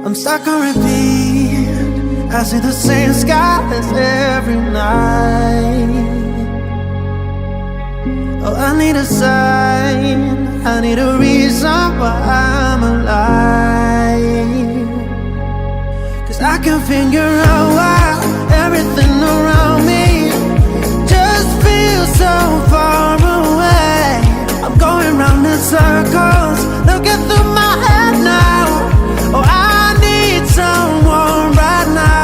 I'm stuck on repeat. I see the same skies every night. Oh, I need a sign, I need a reason why I'm alive. 'Cause I can figure out why everything around me just feels so far away. I'm going round in circles, looking through my head now. Oh, I need someone right now.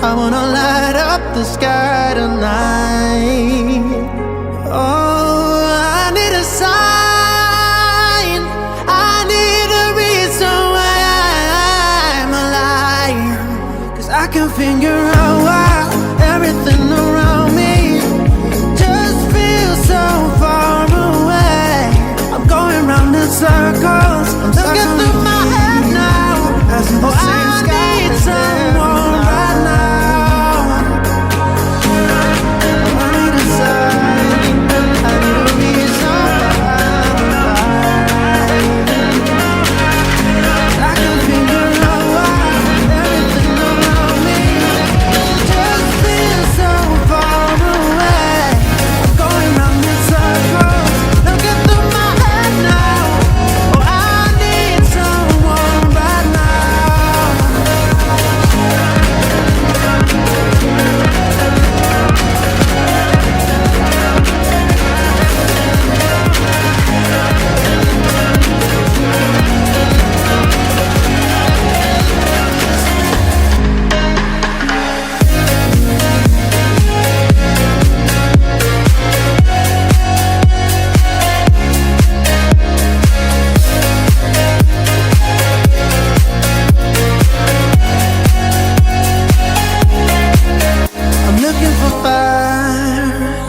I wanna light up the sky tonight. Oh, I need a sign, I need a reason why I'm alive. 'Cause I can figure out why everything around me just feels so far away. I'm going round in circles, I'm looking through my head now. Oh, I need someone right now.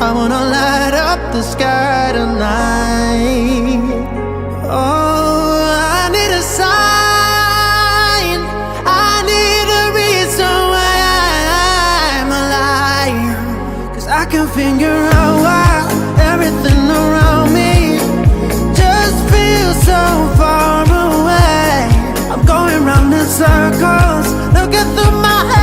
I wanna light up the sky tonight. Oh, I need a sign, I need a reason why I'm alive. 'Cause I can figure out why everything around me just feels so far away. I'm going round in circles, looking through my head.